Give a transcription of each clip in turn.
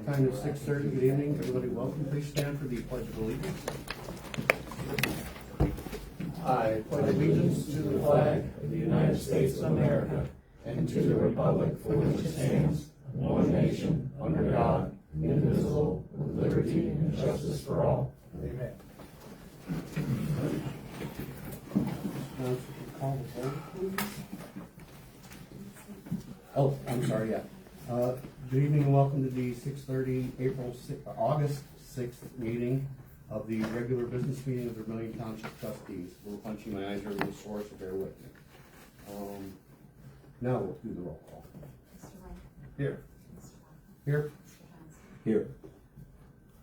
Time is 6:30. Good evening, everybody. Welcome. Please stand for the Pledge of Allegiance. I pledge allegiance to the flag of the United States of America and to the republic for which it stands, one nation, under God, indivisible, with liberty and justice for all. Amen. Call the vote, please. Oh, I'm sorry. Yeah. Good evening and welcome to the 6:30 August 6th meeting of the regular business meeting of the Vermilion Township trustees. A little punchy, my eyes are a little sore, so bear with me. Now we'll do the roll call. Here. Here. Here.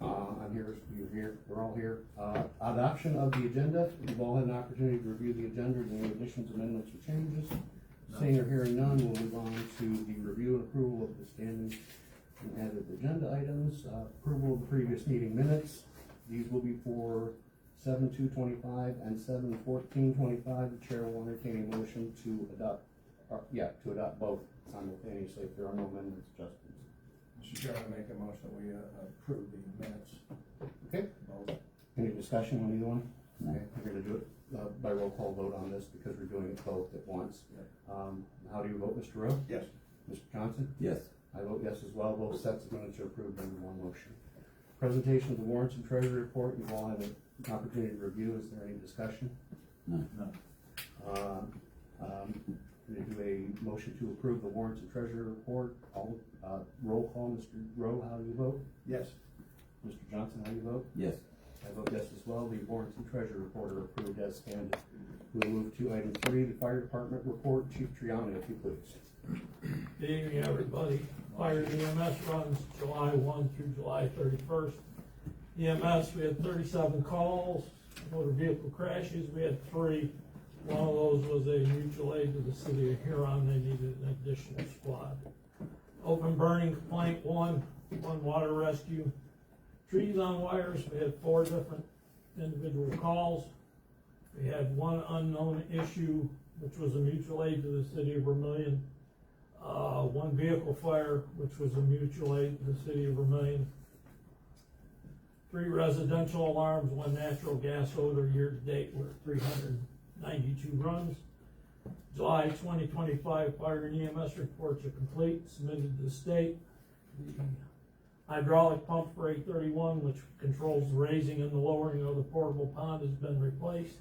I'm here. You're here. We're all here. Adoption of the agenda. You've all had an opportunity to review the agenda. Any additions, amendments, or changes? Seeing or hearing none, we'll move on to the review and approval of the standing and added agenda items. Approval of the previous meeting minutes. These will be for 7/2/25 and 7/14/25. The chair will entertain a motion to adopt both simultaneously if there are no amendments, adjustments. Mr. Chairman, I make a motion that we approve the minutes. Okay. Both. Any discussion on either one? Okay, we're going to do it by roll call vote on this because we're doing it both at once. Yep. How do you vote, Mr. Rowe? Yes. Mr. Johnson? Yes. I vote yes as well. Both sets of minutes are approved under one motion. Presentation of the warrants and treasury report. You've all had an opportunity to review. Is there any discussion? No. Going to do a motion to approve the warrants and treasury report. All roll call. Mr. Rowe, how do you vote? Yes. Mr. Johnson, how do you vote? Yes. I vote yes as well. The warrants and treasury report are approved as standard. We'll move to item 3, the fire department report. Chief Triani, if you please. Good evening, everybody. Fire EMS runs July 1 through July 31st. EMS, we had 37 calls. Motor vehicle crashes, we had 3. One of those was a mutual aid to the city of Huron. They needed an additional squad. Open burning complaint 1, water rescue. Trees on wires, we had 4 different individual calls. We had 1 unknown issue, which was a mutual aid to the city of Vermilion. 1 vehicle fire, which was a mutual aid to the city of Vermilion. 3 residential alarms, 1 natural gas odor. Year to date, we're at 392 runs. July 2025 fire and EMS reports are complete, submitted to the state. The hydraulic pump for 831, which controls the raising and the lowering of the portable pond, has been replaced.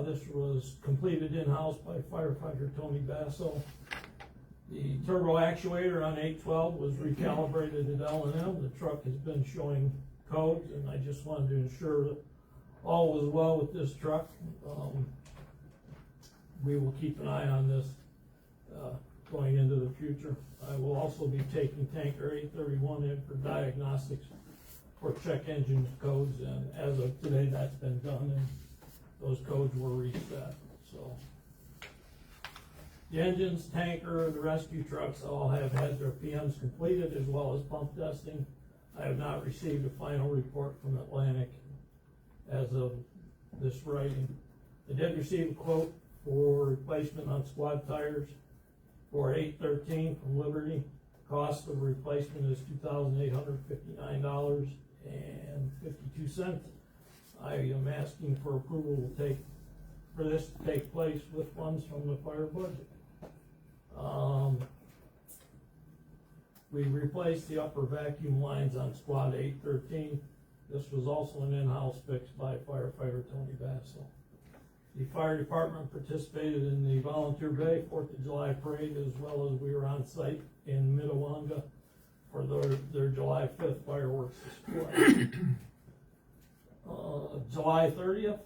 This was completed in-house by firefighter Tony Basso. The turbo actuator on 812 was recalibrated at L&M. The truck has been showing codes, and I just wanted to ensure that all was well with this truck. We will keep an eye on this going into the future. I will also be taking tanker 831 in for diagnostics for check engine codes, and as of today that's been done and those codes were reset. So the engines, tanker, the rescue trucks all have had their PMs completed as well as pump testing. I have not received a final report from Atlantic as of this writing. I did receive a quote for replacement on squad tires for 813 from Liberty. Cost of replacement is $2,859.52. I am asking for approval for this to take place with funds from the fire budget. We replaced the upper vacuum lines on squad 813. This was also an in-house fix by firefighter Tony Bassel. The fire department participated in the Volunteer Bay 4th of July parade, as well as we were on site in Minnewanka for their July 5th fireworks display. July 30th,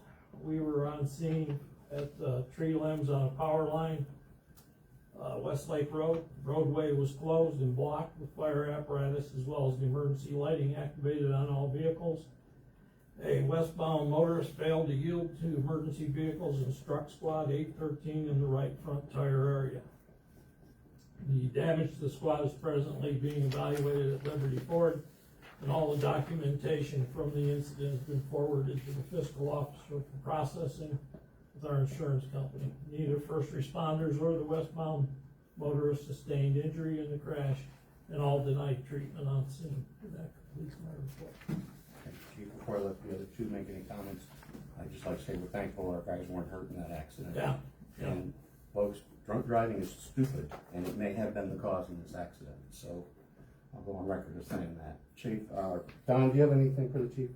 we were on scene at tree limbs on a power line, Westlake Road. Roadway was closed and blocked with fire apparatus, as well as the emergency lighting activated on all vehicles. A westbound motorist failed to yield to emergency vehicles and struck squad 813 in the right front tire area. The damage to the squad is presently being evaluated at Liberty Ford, and all the documentation from the incident has been forwarded to the fiscal officer for processing with our insurance company. Neither first responders or the westbound motorist sustained injury in the crash, and all denied treatment on scene. That completes my report. Chief, before I let the other two make any comments, I'd just like to say we're thankful our guys weren't hurt in that accident. Yeah. And folks, drunk driving is stupid, and it may have been the cause of this accident, so I'll go on record as saying that. Chief, Don, do you have anything for the chief?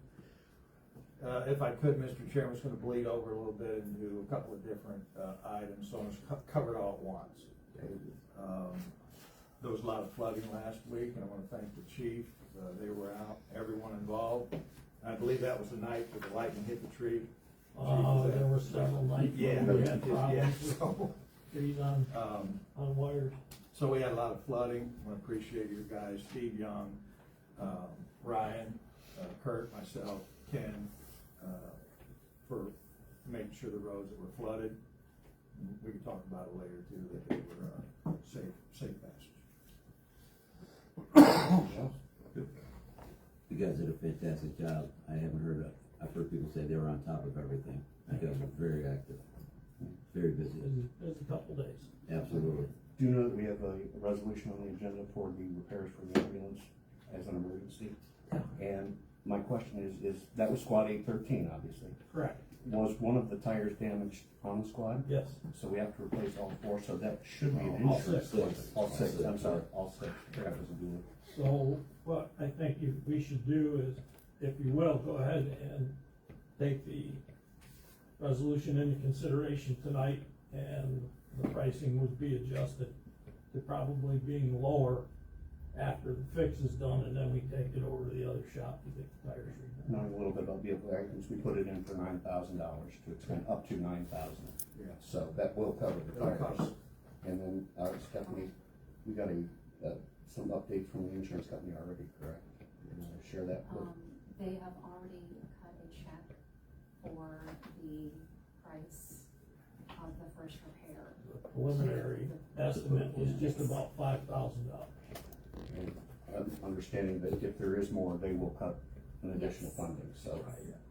If I could, Mr. Chairman, I was gonna bleed over a little bit and do a couple of different, items, so I'm just cover it all at once. There was a lot of flooding last week, and I wanna thank the chief, they were out, everyone involved. I believe that was the night that the lightning hit the tree. There were several nights Yeah, where we had yeah, problems so, with trees on wires. so we had a lot of flooding. I wanna appreciate your guys, Steve Young, Ryan, Kurt, myself, Ken, for making sure the roads that were flooded, we can talk about it later too, that they were, safe passage. You guys did a fantastic job. I've heard people say they were on top of everything. You guys were very active, very busy. It was a couple days. Absolutely. Do you know that we have a resolution on the agenda for the repairs for the ambulance as an emergency? Yeah. And my question is that was squad 813, obviously. Correct. Was one of the tires damaged on the squad? Yes. So we have to replace all four, so that should be an All insurance. six. All six, I'm sorry, all six. That doesn't do it. So what I think we should do is, if you will, go ahead and take the resolution into consideration tonight, and the pricing would be adjusted to probably being lower after the fix is done, and then we take it over to the other shop to get the tires redone. Knowing a little bit about vehicle accidents, we put it in for $9,000 to expend up to $9,000. Yeah. So that will cover the It'll tires. cover. And then, Stephanie, we got some updates from the insurance company already, correct? You want to share that with? They have already cut a check for the price of the first repair. The preliminary estimate was just about $5,000. And understanding that if there is more, they will cut an additional funding, so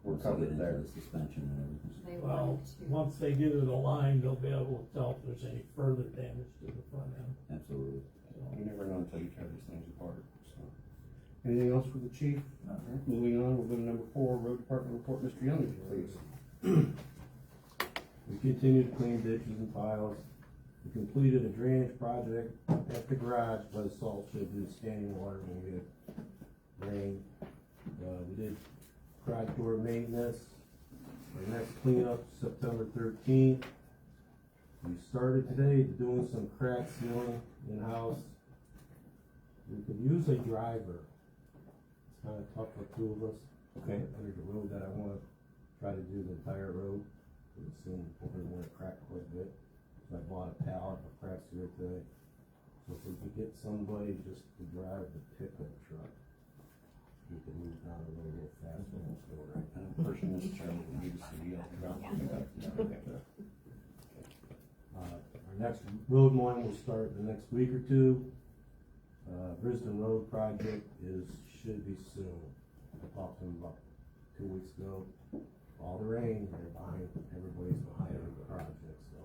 we're Once they get covered into there. the suspension and everything. They Well, wanted to. once they get it aligned, they'll be able to tell if there's any further damage to the front end. Absolutely. You never know until you tear these things apart, so. Anything else for the chief? Nothing. Moving on, we'll go to number 4, road department report, Mr. Young, please. We continue to clean ditches and piles. We completed a drainage project at the garage, but the salt shed due to standing water when we had rain. We did garage door maintenance. Our next cleanup, September 13th. We started today doing some crack sealing in-house. We could use a driver. It's kind of tough for two of us. Okay. There's a road that I want to try to do the entire road. We've seen over when it cracked quite a bit. So I bought a pallet of crack seal today. So if we could get somebody just to drive the pickup truck, we could move down the road a little faster and slow right And the person is Charlie, we need to see the other. Our next road mowing will start the next week or two. Brisbane Road project should be soon. I talked to them about 2 weeks ago. All the rain, they're behind, everybody's behind the project, so.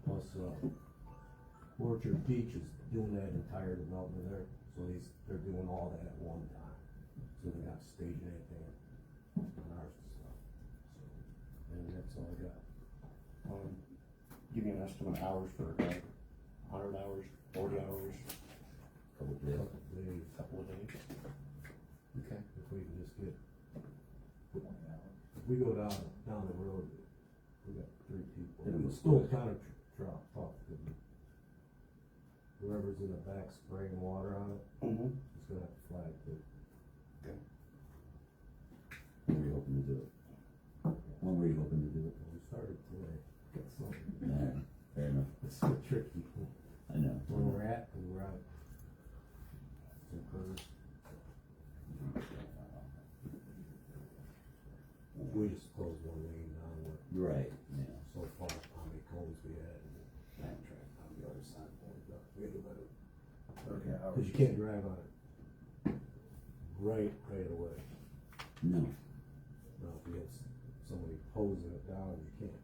Plus, Orchard Beach is doing that entire development there, so they're doing all that at one time. So they're not staging anything on our stuff. give you an estimate of hours for a driver? 100 hours, 40 hours, Couple of days. couple of days? Okay. If we can just get, if we go down the road, we got 3 people. It'll be It's still quick. kind of tough. Whoever's in the back spraying water on it, Mm-hmm. is gonna have to flag too. When were you hoping to do it? When were you hoping to do it? We started today. Yeah, fair enough. It's so tricky. I know. Where we're at, cause we're out. Some curves. We just closed one lane down where, Right, yeah. so far, how many cones we had, and backtrack on the other side, we had to let it. 30 hours. Cause you can't drive on it right away. No, Now, if you get somebody hosing it down, you can't.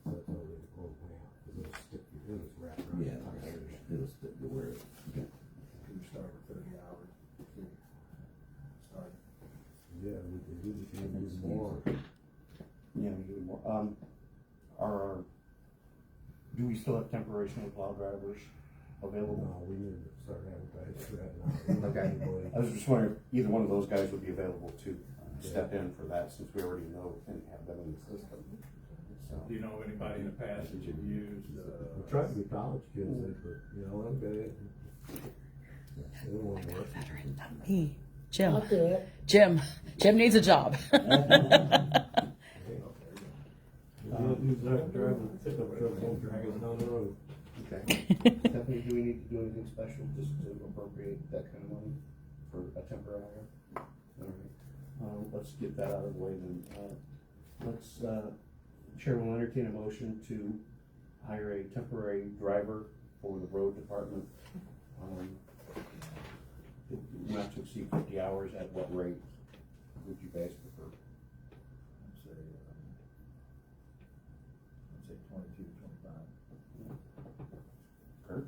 So that's why we close way out, cause it'll stick, it'll just wrap around. yeah, the tires. it'll stick to where it, okay. You start with 30 hours. Start. Yeah, we can I think use it's more. Yeah, we do more. Do we still have temporary snowplow drivers available? No, we need to start advertising for that now. Okay. I was just wondering if either one of those guys would be available to step in for that, since we already know and have them in the system. So, Do you know of anybody in the past that you've used? We tried to be college kids, but, you know, okay. It won't work. Veteran, not me. Jim needs a job. Who's driving pickup truck, don't drag us down the road. okay. Stephanie, do we need to do anything special just to appropriate that kind of money for a temporary hire? All right. Let's get that out of the way then. Chair will entertain a motion to hire a temporary driver for the road department. Not to exceed 50 hours, at what rate would you guys prefer? I'd say 22 to 25. Kurt?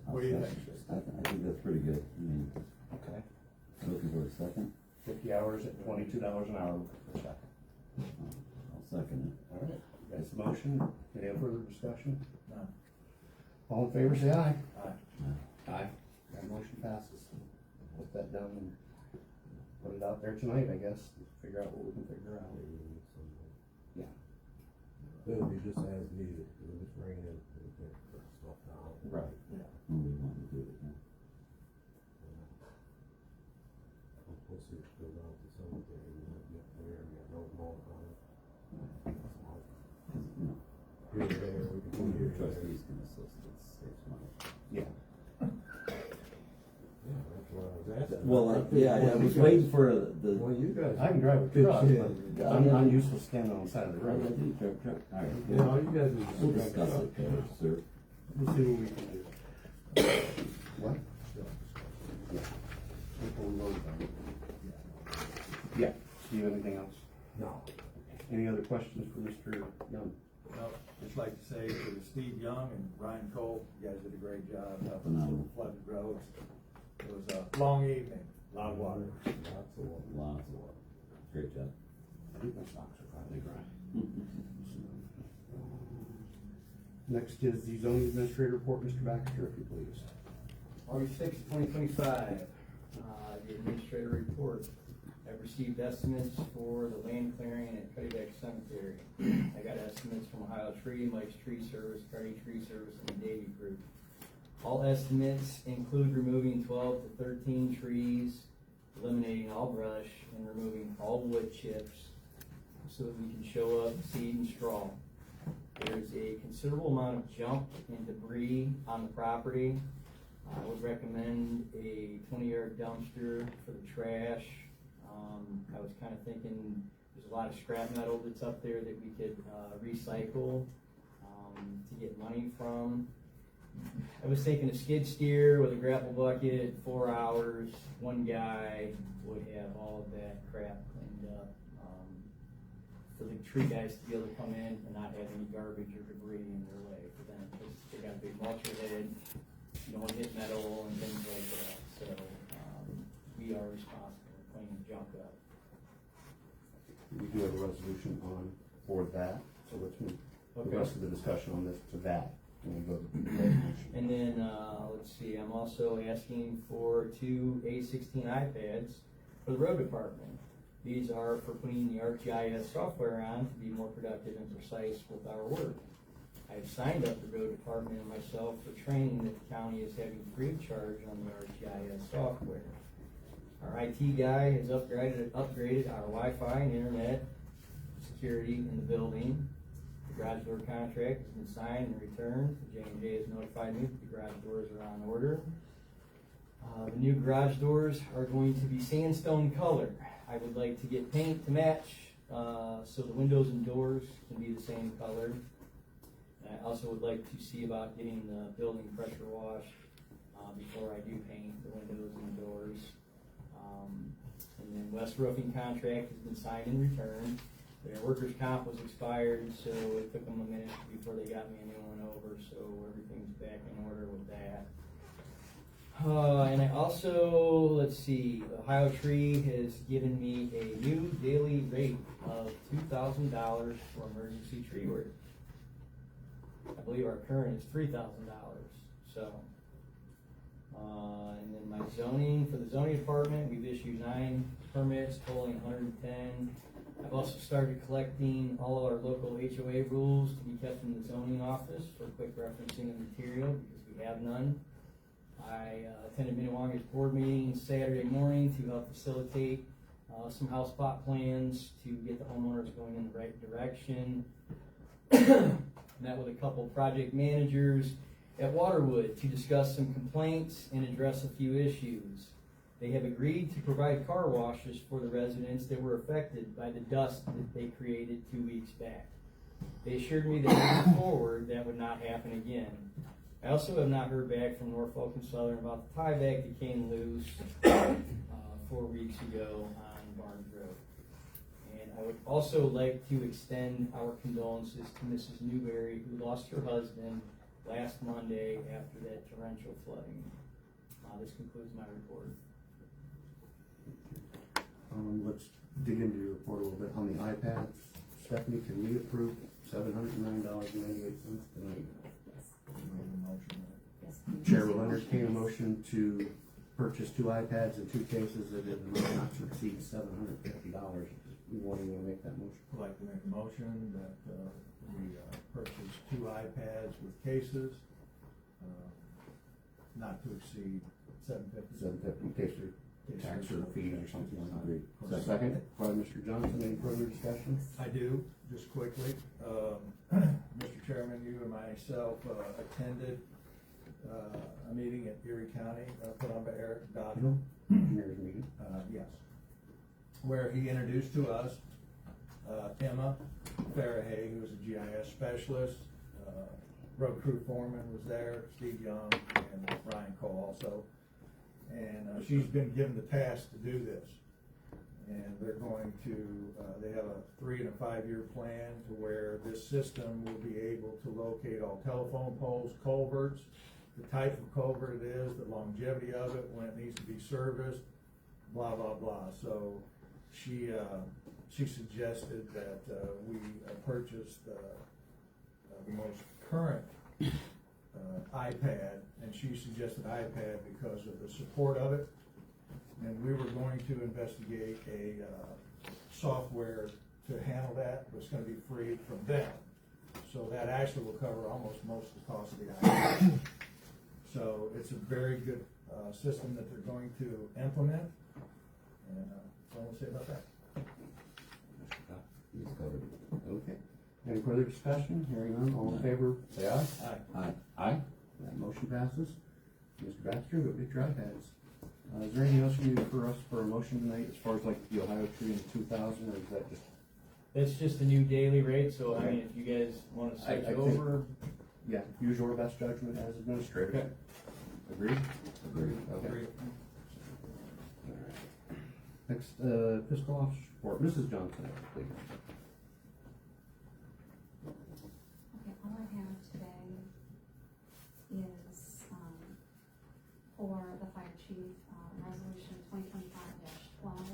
What do you think? I think that's pretty good. I mean, Okay. looking for a second? 50 hours at $22 an hour per second. I'll second All right, you guys, motion, any further discussion? No. All in favor, say aye. Aye. it. Aye. That motion passes. Put that down and put it out there tonight, I guess, figure out what we can figure out. Yeah. It'll be just as needed, it'll just rain in, we can't put stuff down. Right. When we want to do it, yeah. We'll see if it goes out to cemetery, we might get there, we got no more on it. You know, Here or there, we can do here or there. trustees can assist, it saves money. Yeah. Yeah, that's what I was asking. Well, I was waiting for the. Well, you guys. I can drive a Good truck, shit. but I'm used to standing on the side of the road. All right. Yeah, all you guys We'll are. discuss it, sir. We'll see what we can do. What? Yeah. Before we vote on it. Yeah. Do you have anything else? No. Any other questions for Mr. Young? No, just like to say to Steve Young and Ryan Cole, you guys did a great job helping us Phenomenal. with flooded roads. It was a long evening, a lot of water. Lots of water. Lots of water. Great job. I think my socks are finally dry. Next is the zoning administrator report, Mr. Baxter, if you please. August 6, 2025, the administrator report. I've received estimates for the land clearing at Cuddyback Cemetery. I got estimates from Ohio Tree, Mike's Tree Service, Cuddy Tree Service, and the Davy Group. All estimates include removing 12 to 13 trees, eliminating all brush, and removing all wood chips so that we can show up seed and straw. There's a considerable amount of junk and debris on the property. I would recommend a 20-yard dumpster for the trash. I was kind of thinking there's a lot of scrap metal that's up there that we could recycle to get money from. I was thinking a skid steer with a grapple bucket, 4 hours, one guy would have all of that crap cleaned up. For the tree guys to be able to come in and not have any garbage or debris in their way for them, because they got a big mulcher head, you don't want to hit metal and things like that, so, we are responsible for cleaning junk up. We do have a resolution on for that, so let's move the Okay. rest of the discussion on this to that, when we go to the resolution. And then, let's see, I'm also asking for 2 A16 iPads for the road department. These are for putting the ArcGIS software on to be more productive and precise with our work. I've signed up the road department and myself for training that the county is having free of charge on the ArcGIS software. Our IT guy has upgraded our Wi-Fi and internet security in the building. The garage door contract has been signed and returned. J&J has notified me that the garage doors are on order. The new garage doors are going to be sandstone color. I would like to get paint to match, so the windows and doors can be the same color. I also would like to see about getting the building pressure washed before I do paint the windows and doors. And then West Roofing contract has been signed and returned. Their workers' comp was expired, so it took them a minute before they got me a new one over, so everything's back in order with that. And I also, let's see, Ohio Tree has given me a new daily rate of $2,000 for emergency tree work. I believe our current is $3,000, so. And then my zoning, for the zoning department, we've issued 9 permits totaling 110. I've also started collecting all of our local HOA rules to be kept in the zoning office for quick referencing of material, because we have none. I attended Minnewanga's board meeting Saturday morning to help facilitate some house plot plans to get the homeowners going in the right direction. Met with a couple project managers at Waterwood to discuss some complaints and address a few issues. They have agreed to provide car washes for the residents that were affected by the dust that they created 2 weeks back. They assured me that moving forward, that would not happen again. I also have not heard back from Norfolk and Southern about the tieback that came loose 4 weeks ago on Barnes Road. And I would also like to extend our condolences to Mrs. Newberry, who lost her husband last Monday after that torrential flooding. This concludes my report. Let's dig into your report a little bit on the iPads. Stephanie, can we approve $709.98 tonight? Chair will entertain a motion to purchase 2 iPads and 2 cases that is not to exceed $750. You want to make that motion? I'd like to make a motion that we purchase 2 iPads with cases, not to exceed $750. $750 in case of tax or fees or something like that. Is that second? By Mr. Johnson, any further discussion? I do, just quickly. Mr. Chairman, you and myself attended a meeting at Erie County, put on by Eric Dodger. Mayor's meeting. Yes. Where he introduced to us Emma Farahay, who was a GIS specialist. Road crew foreman was there, Steve Young, and Ryan Cole also. And she's been given the task to do this. And they're going to, they have a 3- and 5-year plan to where this system will be able to locate all telephone poles, culverts, the type of culvert it is, the longevity of it, when it needs to be serviced, blah, blah, blah. So she suggested that we purchase the most current iPad, and she suggested iPad because of the support of it. And we were going to investigate a software to handle that, but it's going to be free from them. So that actually will cover almost most of the cost of the iPad. So it's a very good system that they're going to implement. And that's all I'll say about that. He's covered it. Okay. Any further discussion? Hearing none, all in favor, say aye. Aye. Aye. Aye. That motion passes. Mr. Baxter, go get your iPads. Is there anything else you need for us for a motion tonight, as far as like the Ohio Tree in 2000, or is that just? That's just a new daily rate, so I mean, if you guys want to switch I think- over. Yeah, use your best judgment as administrator. Okay. Agreed? Agreed. Okay. Agreed. All right. Next, fiscal officer report. Mrs. Johnson, please. Okay, all I have today is, for the fire chief, resolution 2025-12,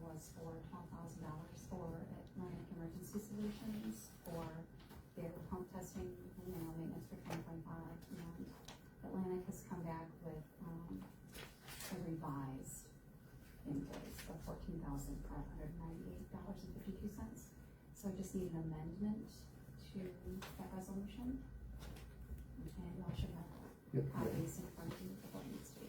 was for $12,000 for Atlantic Emergency Solutions for $1,598.52. So I just need an amendment to that resolution. And y'all should have Yep. copies in front of you of what needs to be.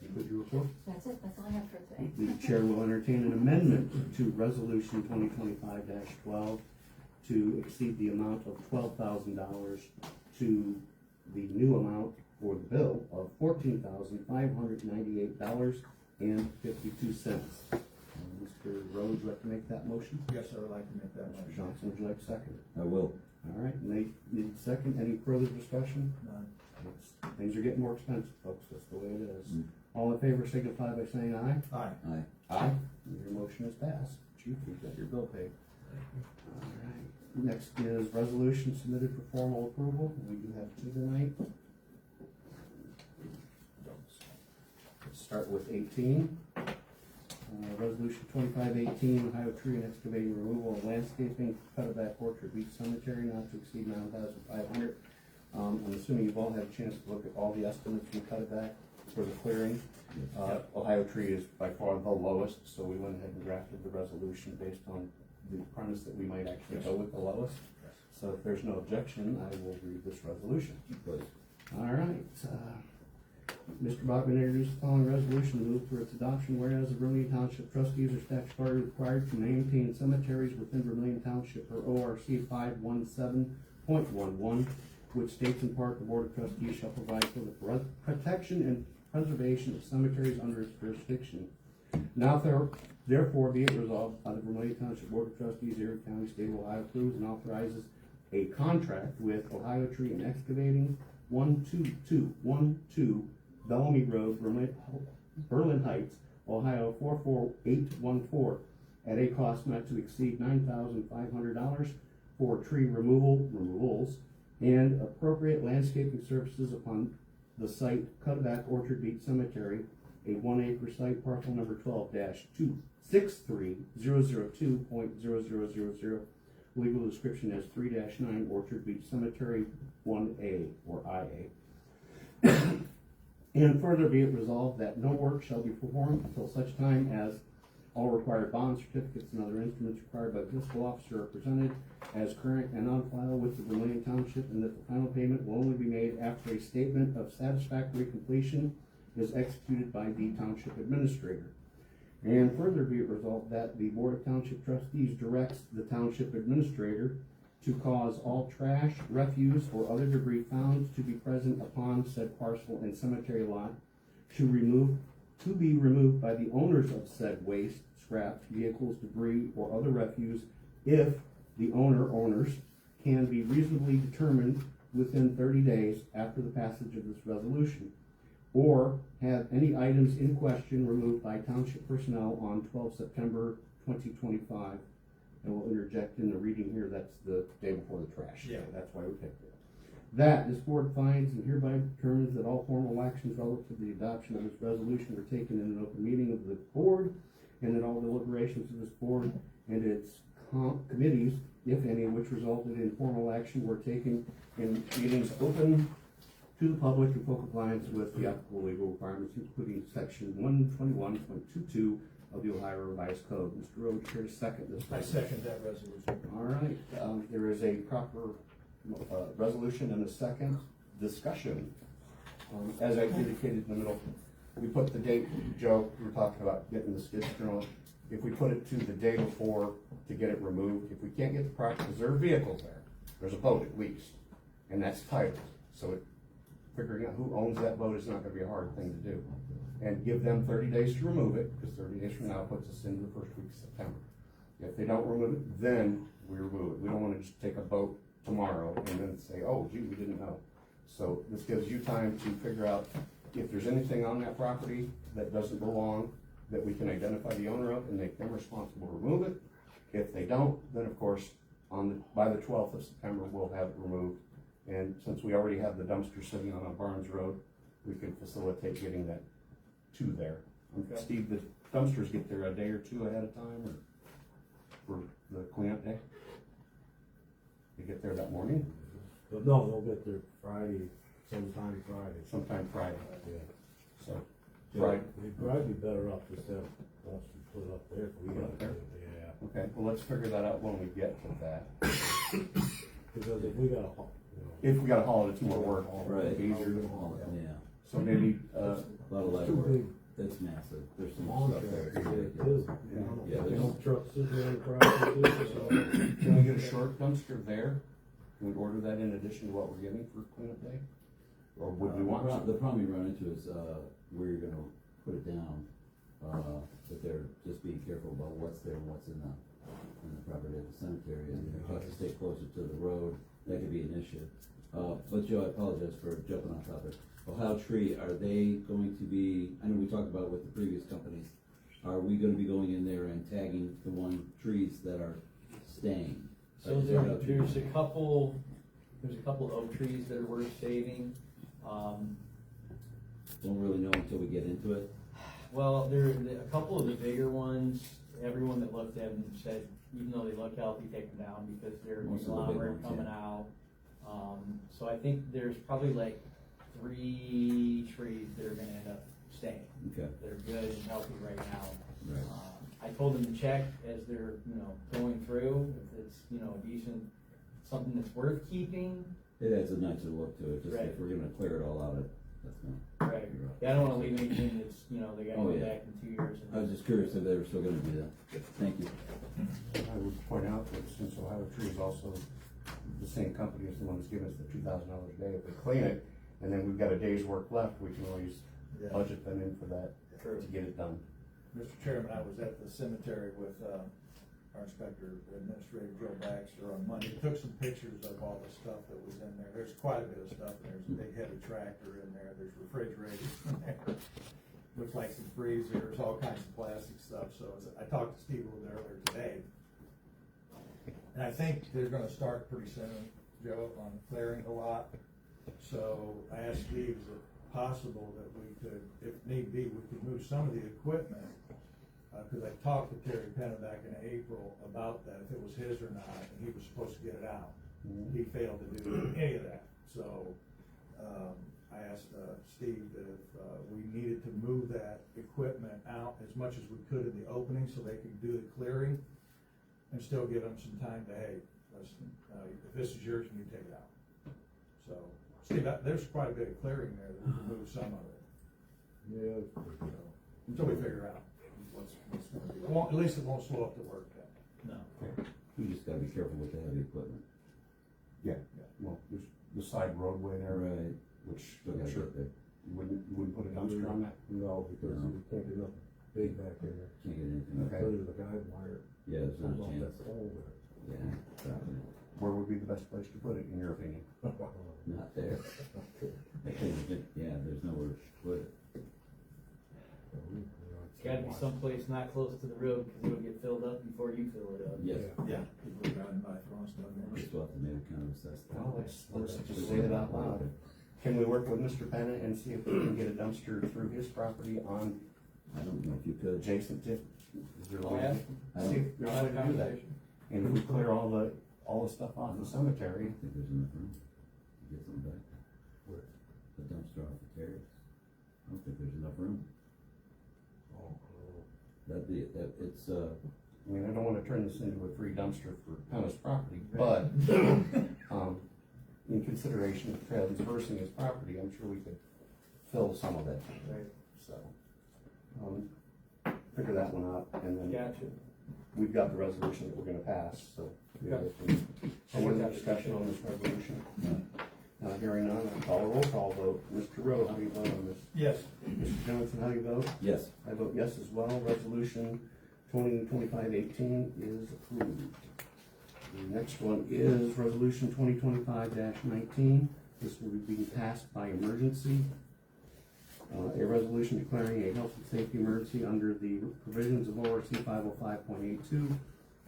Conclude your report? That's it, that's all I have for today. The chair will entertain an amendment to resolution 2025-12 to exceed the amount of $12,000 to the new amount for the bill of $14,598.52. Mr. Rhodes, would you like to make that motion? Yes, I would like to make that Mr. motion. Johnson, would you like to second it? I will. All right, Nate, need a second. Any further discussion? None. Things are getting more expensive, folks. That's the way it is. All in favor signify by saying aye. Aye. Aye. Aye. Your motion is passed. Chief, you've got your bill paid. All right. Next is resolution submitted for formal approval. We do have two tonight. Let's start with 18. Resolution 2518, Ohio tree and excavating removal of landscaping, Cutterback Orchard Beach Cemetery, not to exceed $9,500. I'm assuming you've all had a chance to look at all the estimates from Cutterback for the clearing. Ohio tree is by far the lowest, so we went ahead and drafted the resolution based on the premise that we might actually go with the lowest. So if there's no objection, I will read this resolution. Please. All right, Mr. Bachman introduced the following resolution to move for its adoption, whereas the Vermilion Township trustees are statutorily required to maintain cemeteries within Vermilion Township per ORC 517.11, which states in part the Board of Trustees shall provide for the protection and preservation of cemeteries under its jurisdiction. Now therefore be it resolved by the Vermilion Township Board of Trustees, Erie County, State of Ohio, approves and authorizes a contract with Ohio Tree and Excavating 12212 Bellamy Road, Berlin Heights, Ohio 44814 at a cost not to exceed $9,500 for tree removals and appropriate landscaping services upon the site Cutterback Orchard Beach Cemetery, a 1 acre site, parcel number 12-263,002.0000. Legal description as 3-9 Orchard Beach Cemetery 1A or IA. And further be it resolved that no work shall be performed until such time as all required bond certificates and other instruments required by the fiscal officer are presented as current and on file with the Vermilion Township, and that the final payment will only be made after a statement of satisfactory completion is executed by the Township Administrator. And further be it resolved that the Board of Township Trustees directs the Township Administrator to cause all trash, refuse, or other debris found to be present upon said parcel and cemetery lot to be removed by the owners of said waste, scrap, vehicles, debris, or other refuse if the owners can be reasonably determined within 30 days after the passage of this resolution, or have any items in question removed by township personnel on 12 September 2025. And we'll interject in the reading here, that's the day before the trash. Yeah. That's why we picked it. That this board finds and hereby determines that all formal actions relative to the adoption of this resolution were taken in an open meeting of the board, and that all deliberations of this board and its committees, if any, which resulted in formal action, were taken in meetings open to the public in full compliance with the applicable legal requirements, including section 121.22 of the Ohio Revised Code. Mr. Rhodes, here to second this. I second that resolution. All right, there is a proper resolution and a second discussion. As I indicated in the middle, we put the date, Joe, we were talking about getting the skid steer on. If we put it to the day before to get it removed, if we can't get the proper, because there are vehicles there, there's a boat at least, and that's titled. So figuring out who owns that boat is not gonna be a hard thing to do. And give them 30 days to remove it, because 30 days from now puts us into the first week of September. If they don't remove it, then we remove it. We don't wanna just take a boat tomorrow and then say, oh, gee, we didn't know. So this gives you time to figure out if there's anything on that property that doesn't belong, that we can identify the owner of and make them responsible to remove it. If they don't, then of course, by the 12th of September, we'll have it removed. And since we already have the dumpster sitting on Barnes Road, we can facilitate getting that to there. Okay. Steve, the dumpsters get there a day or two ahead of time, or for the cleanup day? They get there that morning? But no, they'll get there Friday, sometime Friday. Sometime Friday. Yeah. So Right. We'd probably be better off just have, us to put it up there if we got it, yeah. Okay, well, let's figure that out when we get to that. Because if we gotta, you know. If we gotta haul it, it's more work. Right. Easier to All haul. of it, yeah. So maybe, A lot of light Too work. big. That's massive. There's some Long stuff there. tracks, It's yeah, ridiculous. too. Yeah, You there's- know, trucks sitting there in the property too, so. can we get a short dumpster there? Can we order that in addition to what we're getting for cleanup day? Or would we want to? The problem you run into is, where you're gonna put it down, that they're just being careful about what's there and what's in the property at the cemetery, and you have to stay closer to the road, that could be an issue. But Joe, I apologize for jumping on topic. Ohio Tree, are they going to be, I know we talked about it with the previous companies, are we gonna be going in there and tagging the trees that are staying? So there's a couple oak trees that are worth saving. Don't really know until we get into it. Well, a couple of the bigger ones, everyone that looked at them said, even though they look healthy, take them down because they're Most of the big conglomerate ones, coming yeah. out. So I think there's probably like 3 trees that are gonna end up staying, Okay, that are good and healthy right now. right. I told them to check as they're, going through, if it's, a decent, something that's worth keeping. It adds a nicer look to it, just Right. if we're gonna clear it all out, that's not. Right. Yeah, I don't wanna leave anything that's, they gotta Oh, go yeah. back in 2 years. I was just curious if they were still gonna do that. Thank you. I would point out that since Ohio Tree is also the same company as the one that's giving us the $2,000 a day, if we clean it, and then we've got a day's work left, we can always Yeah. budget them in for that True. to get it done. Mr. Chairman, I was at the cemetery with, our inspector, Administrator Joe Baxter on Monday. He took some pictures of all the stuff that was in there. There's quite a bit of stuff. There's a big heavy tractor in there. There's refrigerators in there. Looks like some freezers, all kinds of plastic stuff. So I talked to Steve a little bit earlier today. And I think they're gonna start pretty soon, Joe, on clearing a lot. So I asked Steve, is it possible that we could, if need be, we could move some of the equipment? Cause I talked to Terry Penna back in April about that, if it was his or not, and he was supposed to get it out. He failed to do any of that, so, I asked, Steve that if, we needed to move that equipment out as much as we could in the opening, so they could do the clearing, and still give them some time to, hey, listen, if this is yours, can you take it out? So, Steve, there's quite a bit of clearing there, that we can move some of it, Yeah. so, until we figure out what's gonna be. At least it won't slow up the work then. No. We just gotta be careful with the heavy equipment. Yeah, well, there's the side roadway there, Right. which Still I'm gotta sure get there. you wouldn't put a dumpster on that. No, because No. you can't get nothing big back in there. Can't get anything. Okay. Because of the guide wire. Yeah, there's Comes not off a that chance. pole there. Yeah, probably Where would be the best place to put it, in your opinion? not there. I think, yeah, there's nowhere to put it. It's gotta be someplace not close to the road, cause it'll get filled up before you fill it up. Yes. Yeah. People are driving by throwing stuff in We there. still have to maybe kind of assess that. Well, let's just say it out loud. Can we work with Mr. Penna and see if we can get a dumpster through his property on I don't know if you could. adjacent to? Is there a way? Yeah. See if there's a way to do that. And if we clear all the stuff off the I cemetery, don't think there's enough room to get some back. Where? The dumpster off the terrace. I don't think there's enough room. It's, I mean, I don't wanna turn this into a free dumpster for Penna's property, but, in consideration of traversing his property, I'm sure we could fill some of it, Right. so. Figure that one out, and then Gotcha. we've got the resolution that we're gonna pass, so. Okay. Any other discussion on this resolution? Hearing none, I'll call a roll call vote. Mr. Rowe, how do you vote on this? Yes. Mr. Johnson, how do you vote? yes, I vote yes as well. Resolution 2025-18 is approved. The next one is Resolution 2025-19. This will be being passed by emergency. A resolution declaring a health and safety emergency under the provisions of ORC 505.82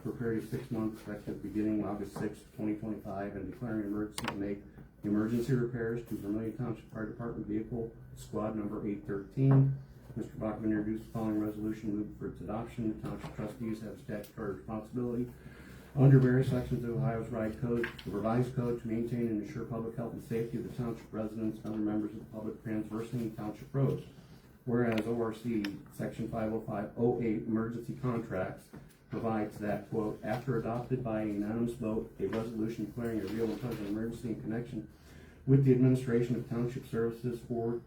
for a period of 6 months effective beginning August 6, 2025, and declaring an emergency to make emergency repairs to Vermilion Township Fire Department Vehicle Squad Number 813. Mr. Bachman introduced the following resolution, moved for its adoption. The Township trustees have statutory responsibility under various sections of Ohio's revised code to maintain and ensure public health and safety of the township residents and other members of the public traversing township roads. whereas ORC Section 50508 emergency contracts provides that, quote, after adopted by a unanimous vote, a resolution declaring a real and present emergency in connection with the administration of township services or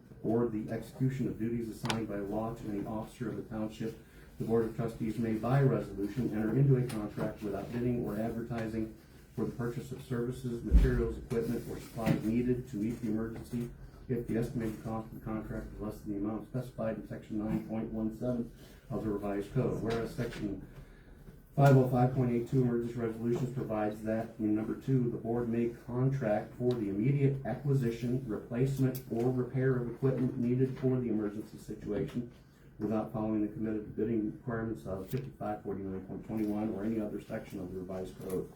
the execution of duties assigned by law to any officer of the township, the Board of Trustees may by resolution enter into a contract without bidding or advertising for the purchase of services, materials, equipment, or supplies needed to meet the emergency if the estimated cost of the contract is less than the amount specified in section 9.17 of the revised code. Whereas section 505.82 emergency resolutions provides that in number 2, the board may contract for the immediate acquisition, replacement, or repair of equipment needed for the emergency situation without following the committed bidding requirements of 5549.21 or any other section of the revised code.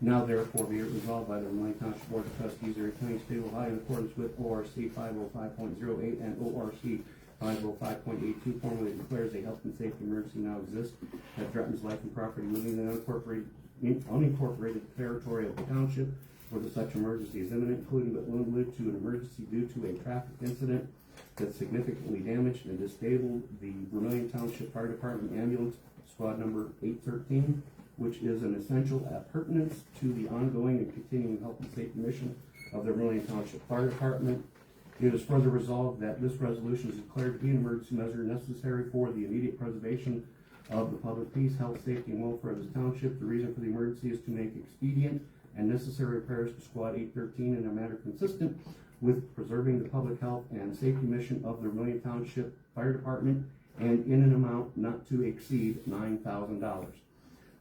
Now therefore be it resolved by the Vermilion Township Board of Trustees, Erie County, State of Ohio, in accordance with ORC 505.08 and ORC 505.82, formally declares a health and safety emergency now exists that threatens life and property within the unincorporated territory of the township, where such emergency is imminent, including but limited to an emergency due to a traffic incident that significantly damaged and disabled the Vermilion Township Fire Department ambulance squad number 813, which is an essential appurtenance to the ongoing and continuing health and safety mission of the Vermilion Township Fire Department. It is further resolved that this resolution is declared to be an emergency measure necessary for the immediate preservation of the public peace, health, safety, and welfare of this township. The reason for the emergency is to make expedient and necessary repairs to Squad 813 in a manner consistent with preserving the public health and safety mission of the Vermilion Township Fire Department, and in an amount not to exceed $9,000.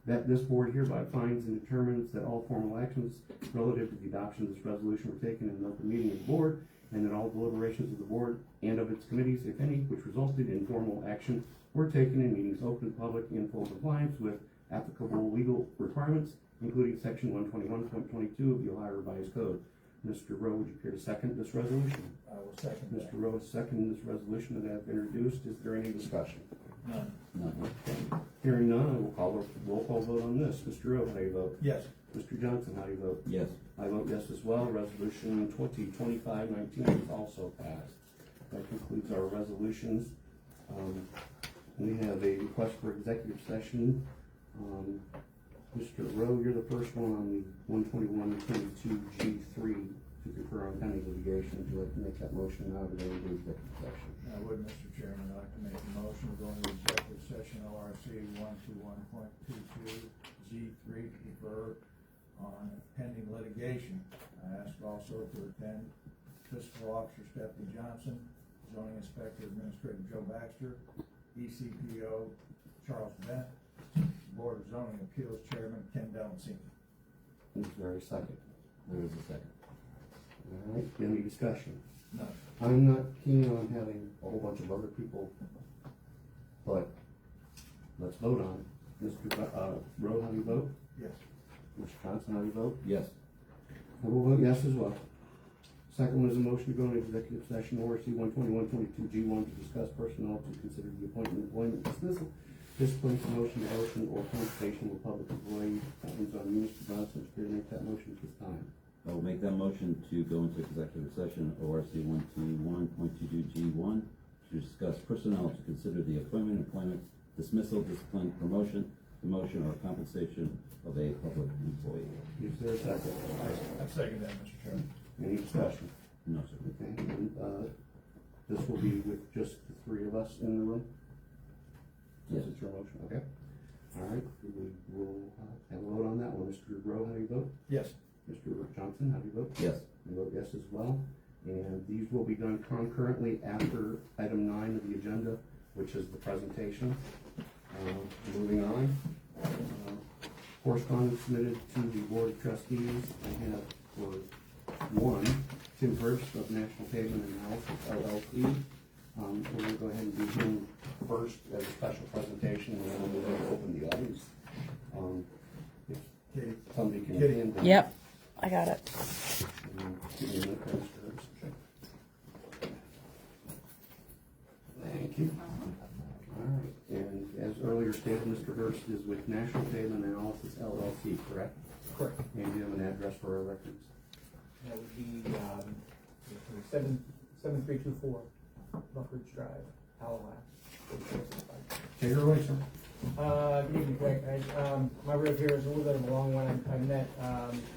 That this board hereby finds and determines that all formal actions relative to the adoption of this resolution were taken in an open meeting of the board, and that all deliberations of the board and of its committees, if any, which resulted in formal action, were taken in meetings open to the public in full compliance with applicable legal requirements, including section 121.22 of the Ohio Revised Code. Mr. Rowe, would you care to second this resolution? I will second that. Mr. Rowe, second this resolution that I have introduced. Is there any discussion? None. None. Hearing none, I will call a roll call vote on this. Mr. Rowe, how do you vote? Yes. Mr. Johnson, how do you vote? Yes. I vote yes as well. Resolution 2025-19 is also passed. That concludes our resolutions. We have a request for executive session. Mr. Rowe, you're the first one on the 121-22G3 to confer on pending litigation. Would you like to make that motion now to go into executive session? I would, Mr. Chairman, I'd like to make a motion to go into executive session ORC 121.22 G3 to confer on pending litigation. I ask also to attend Fiscal Officer Stephanie Johnson, Zoning Inspector Administrator Joe Baxter, ECPO Charles Bent, Board of Zoning Appeals Chairman Ken Delancini. Is there a second? There is a second. All right, any discussion? No. I'm not keen on having a whole bunch of other people, but let's vote on it. Mr. Rowe, how do you vote? Yes. Mr. Johnson, how do you vote? Yes. I will vote yes as well. Second one is a motion to go into executive session, ORC 121-22G1, to discuss personnel, to consider the appointment, employment, dismissal, discipline, promotion, demotion, or compensation of a public employee. That one's on you, Mr. Johnson. Is there to make that motion at this time? I will make that motion to go into executive session, ORC 121.22G1, to discuss personnel, to consider the appointment, employment, dismissal, discipline, promotion, demotion, or compensation of a public employee. Is there a second? I second that, Mr. Chairman. Any discussion? No, sir. Okay, and, this will be with just the three of us in the room? Yes. It's your motion, okay. All right, we will have a vote on that one. Mr. Rowe, how do you vote? Yes. Mr. Johnson, how do you vote? Yes. I vote yes as well. And these will be done concurrently after item 9 of the agenda, which is the presentation. Moving on. Correspondence submitted to the Board of Trustees. I have for one, Tim Herbst of National Pavement Analysis LLC. We're going to go ahead and do him first as a special presentation, and then we'll move on to open the audience. If somebody can hand them. Yep, I got it. Give me a minute, Mr. Herbst. Thank you. All right, and as earlier stated, Mr. Herbst is with National Pavement Analysis LLC, correct? Correct. And you have an address for our records? That would be, 7324 Buckridge Drive, Take it away, sir. Good evening, Greg. My road here is a little bit of a long one. I met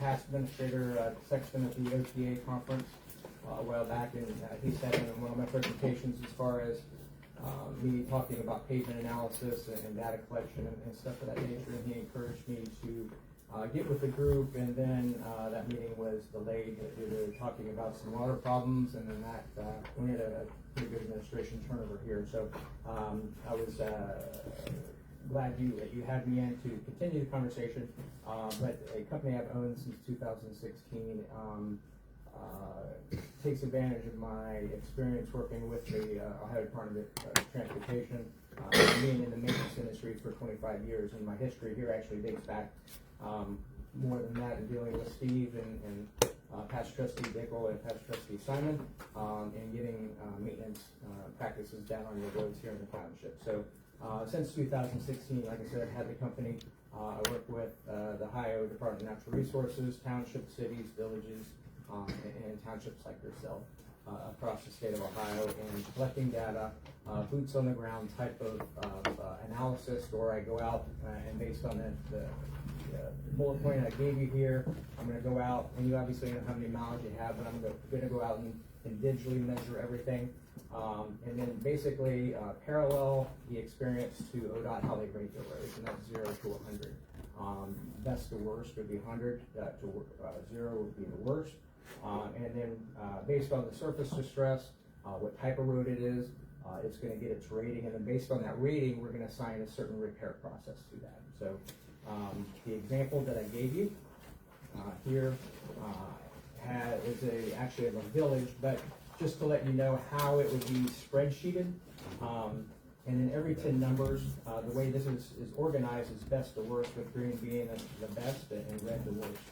past administrator Sexton at the OTA conference a while back, and he said in one of my presentations as far as me talking about pavement analysis and data collection and stuff of that nature, and he encouraged me to get with the group, and then that meeting was delayed due to talking about some water problems, and then that we had a pretty good administration turnover here. So I was glad you had me in to continue the conversation. But a company I've owned since 2016 takes advantage of my experience working with the Ohio Department of Transportation, being in the maintenance industry for 25 years, and my history here actually dates back more than that in dealing with Steve and past trustee Dickel and past trustee Simon, and getting maintenance practices down on your roads here in the township. So since 2016, like I said, I've had the company. I work with the Ohio Department of Natural Resources, townships, cities, villages, and townships like yourself across the state of Ohio, and collecting data, boots on the ground type of analysis, or I go out and based on the bullet point I gave you here, I'm going to go out, and you obviously don't know how many miles you have, but I'm going to go out and digitally measure everything, and then basically parallel the experience to ODOT, how they rate their roads, and that's 0 to 100. Best to worst would be 100, to 0 would be the worst. And then based on the surface distress, what type of road it is, it's going to get its rating, and then based on that rating, we're going to assign a certain repair process to that. So the example that I gave you here is actually of a village, but just to let you know how it would be spreadsheeted. And then every 10 numbers, the way this is organized is best to worst, with green being the best and red the worst.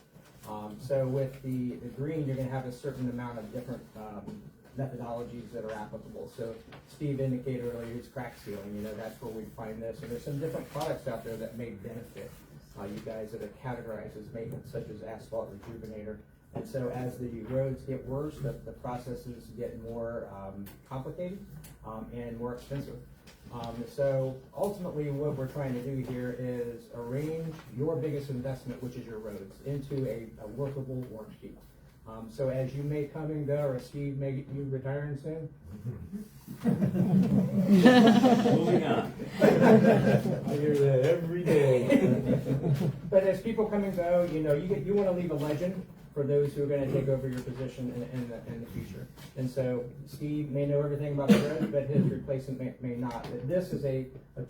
So with the green, you're going to have a certain amount of different methodologies that are applicable. So Steve indicated earlier his crack sealing, that's where we find this. And there's some different products out there that may benefit you guys that are categorized as maintenance, such as asphalt rejuvenator. And so as the roads get worse, the processes get more complicated and more expensive. So ultimately what we're trying to do here is arrange your biggest investment, which is your roads, into a workable warrant sheet. So as you may come and go, or Steve may get you retiring soon. Moving on. I hear that every day. But as people come and go, you want to leave a legend for those who are going to take over your position in the future. And so Steve may know everything about the road, but his replacement may not. But this is a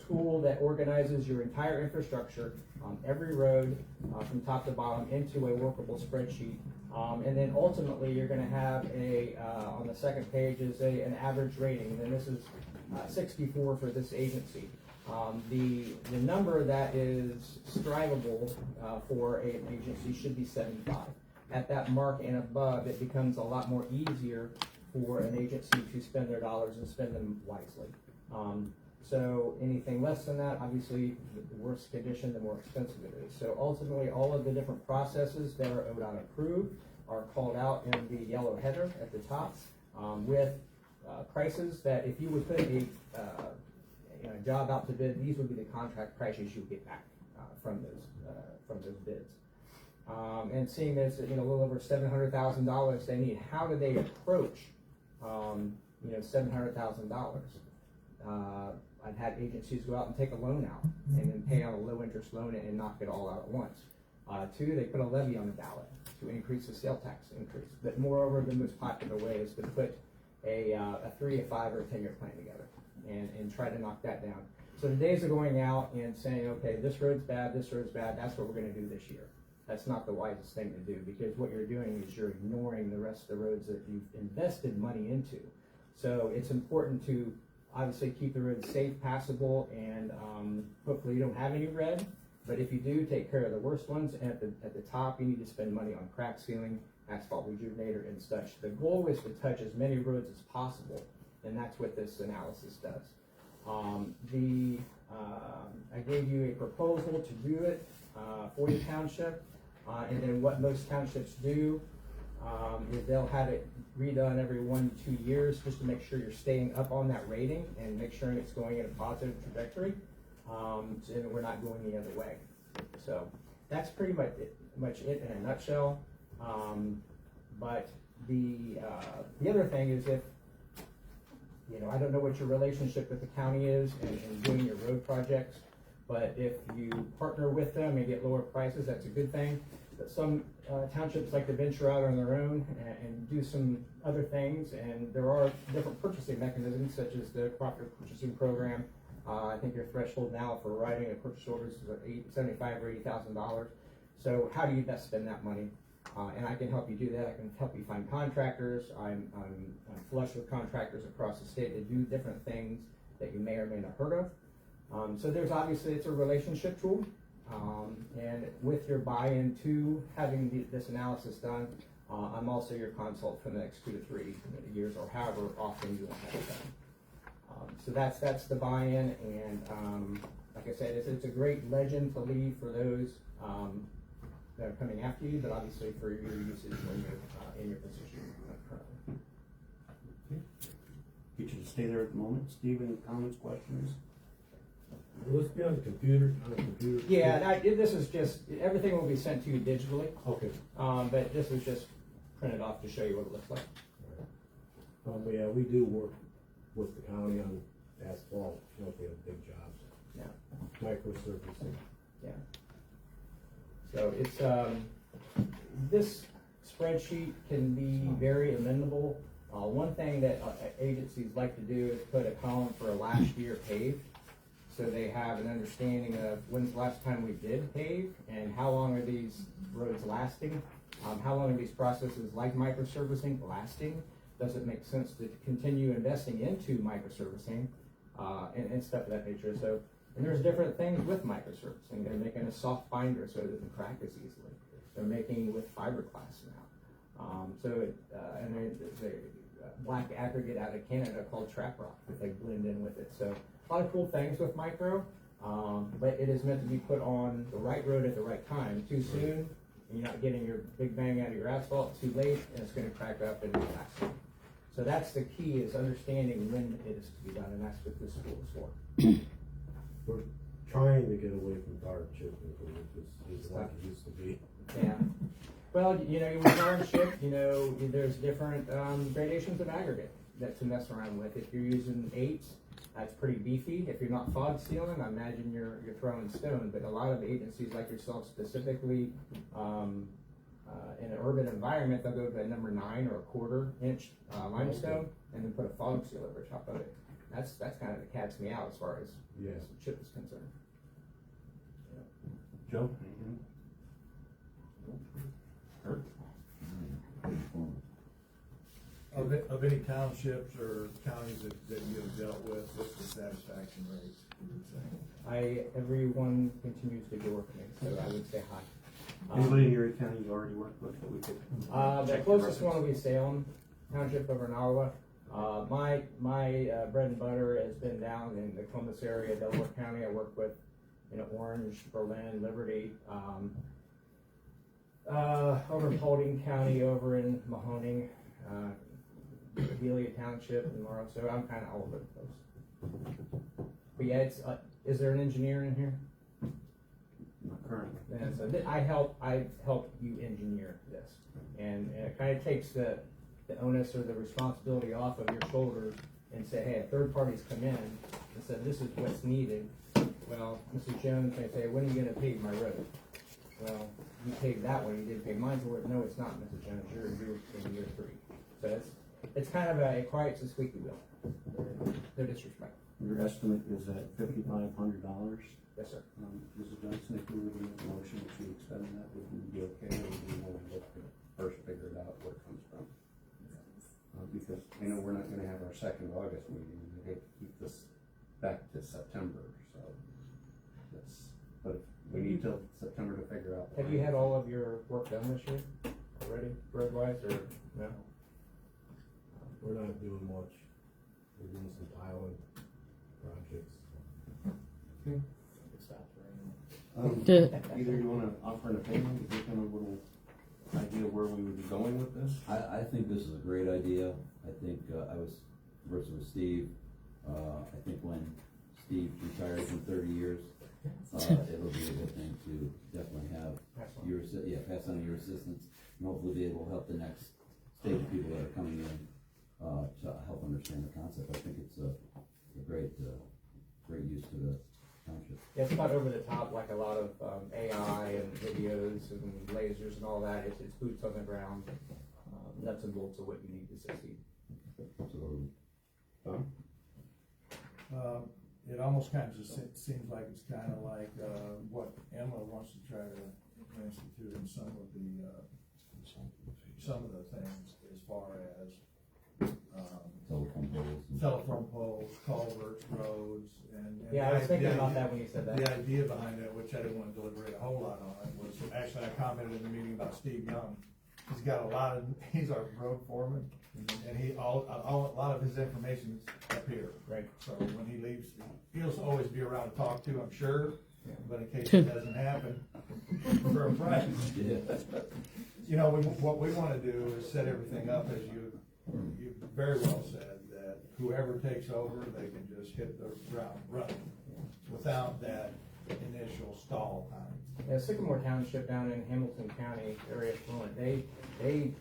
tool that organizes your entire infrastructure, every road from top to bottom, into a workable spreadsheet. And then ultimately you're going to have on the second page is an average rating, and this is 64 for this agency. The number that is strivable for an agency should be 75. At that mark and above, it becomes a lot more easier for an agency to spend their dollars and spend them wisely. So anything less than that, obviously, the worse condition, the more expensive it is. So ultimately, all of the different processes that are ODOT approved are called out in the yellow header at the top with prices that if you would put a job out to bid, these would be the contract prices you would get back from those bids. And seeing this, a little over $700,000 they need, how do they approach, $700,000? I've had agencies go out and take a loan out and then pay on a low interest loan and knock it all out at once. Two, they put a levy on the ballot to increase the sale tax increase. But moreover, the most popular way is to put a 3, a 5, or a 10-year plan together and try to knock that down. So the days of going out and saying, okay, this road's bad, that's what we're going to do this year. That's not the wisest thing to do, because what you're doing is you're ignoring the rest of the roads that you've invested money into. So it's important to obviously keep the roads safe, passable, and hopefully you don't have any red. But if you do, take care of the worst ones. And at the top, you need to spend money on crack sealing, asphalt rejuvenator, and such. The goal is to touch as many roads as possible, and that's what this analysis does. I gave you a proposal to do it for your township, and then what most townships do is they'll have it redone every 1 to 2 years just to make sure you're staying up on that rating and make sure it's going in a positive trajectory. And we're not going the other way. So that's pretty much it in a nutshell. But the other thing is if, I don't know what your relationship with the county is in doing your road projects, but if you partner with them and get lower prices, that's a good thing. But some townships like to venture out on their own and do some other things, and there are different purchasing mechanisms such as the cooperative purchasing program. I think your threshold now for writing a purchase order is $75,000 or $80,000. So how do you best spend that money? And I can help you do that. I can help you find contractors. I'm flush with contractors across the state that do different things that you may or may not heard of. So there's obviously, it's a relationship tool. And with your buy-in to having this analysis done, I'm also your consult for the next 2 to 3 years or however often you want to have it done. So that's the buy-in, and like I said, it's a great legend to leave for those that are coming after you, but obviously for your usage when you're in your position currently. Get you to stay there at the moment. Steve, any comments, questions? Will this be on the computer? Yeah, this is just, everything will be sent to you digitally, Okay. but this is just printed off to show you what it looks like. Yeah, we do work with the county on asphalt, they have big jobs. Yeah. Microsurfacing. Yeah. So it's, this spreadsheet can be very amendable. One thing that agencies like to do is put a column for a last year paved, so they have an understanding of when's the last time we did pave and how long are these roads lasting, how long are these processes like microservicing lasting. Does it make sense to continue investing into microservicing and stuff of that nature? So, and there's different things with microservicing. They're making a soft binder so it doesn't crack as easily. They're making with fiberglass now. And there's a black aggregate out of Canada called trap rock that they blend in with it. So a lot of cool things with micro, but it is meant to be put on the right road at the right time. Too soon, and you're not getting your big bang out of your asphalt. Too late, and it's going to crack up and relax. So that's the key, is understanding when it is to be done, and that's what this school is for. We're trying to get away from tar chipping, it's like it used to be. Yeah. Well, with Township, there's different gradations of aggregate to mess around with. If you're using 8s, that's pretty beefy. If you're not fog sealing, I imagine you're throwing stone. But a lot of agencies like yourself, specifically in an urban environment, they'll go to a number 9 or a 1/4 inch limestone and then put a fog seal over top of it. That's kind of the cat's meow as far as chip is concerned. Joe? Of any townships or counties that you have dealt with, what's the satisfaction rate, you would say? Everyone continues to do work for me, so I would say hi. Anybody in your county you already worked with that we could? The closest one will be Salem Township over in Ottawa. My bread and butter has been down in the Columbus area, Delaware County. I work with, Orange, Berlin, Liberty, over in Paulding County, over in Mahoning, Delia Township, and Morrow. So I'm kind of all over the place. But yeah, it's, is there an engineer in here? Not currently. Yeah, so I help you engineer this, and it kind of takes the onus or the responsibility off of your shoulders and say, hey, a third party's come in and said this is what's needed. Well, Mrs. Jones may say, when are you going to pave my road? Well, you paved that one, you didn't pave mine. So no, it's not, Mrs. Jones. You're in year 3. So it's kind of it quiets the squeaky wheel. No disrespect. Your estimate is at $5,500. Yes, sir. Mrs. Johnson, if we were to make a motion to expend that, would we be okay, or would we want to look to first figure it out where it comes from? Because we're not going to have our second August meeting. We hate to keep this back to September, so but we need till September to figure out. Have you had all of your work done this year already, road-wise, or no? We're not doing much. We're doing some piling projects. It stops raining. Either you want to offer an opinion, to give them a little idea where we would be going with this? I think this is a great idea. I think, I was conversing with Steve, I think when Steve retires in 30 years, it'll be a good thing to definitely have your, pass on your assistance, and hopefully be able to help the next stage of people that are coming in, to help understand the concept. I think it's a great use to the township. Yeah, it's not over the top like a lot of AI and videos and lasers and all that. It's boots on the ground, nuts and bolts of what you need to succeed. Absolutely. It almost kind of just seems like it's kind of like, what Emma wants to try to institute in some of the things as far as, telephone poles, culverts, roads, and. Yeah, I was thinking about that when you said that. The idea behind it, which I didn't want to deliberate a whole lot on, was actually I commented in the meeting about Steve Young. He's our road foreman, and a lot of his information is up here. Right. So when he leaves, he'll always be around to talk to, I'm sure, but in case it doesn't happen, for a price. Yeah. You know, what we want to do is set everything up as you very well said, that whoever takes over, they can just hit the ground running without that initial stall time. Yeah, Sycamore Township down in Hamilton County, area of Flint, they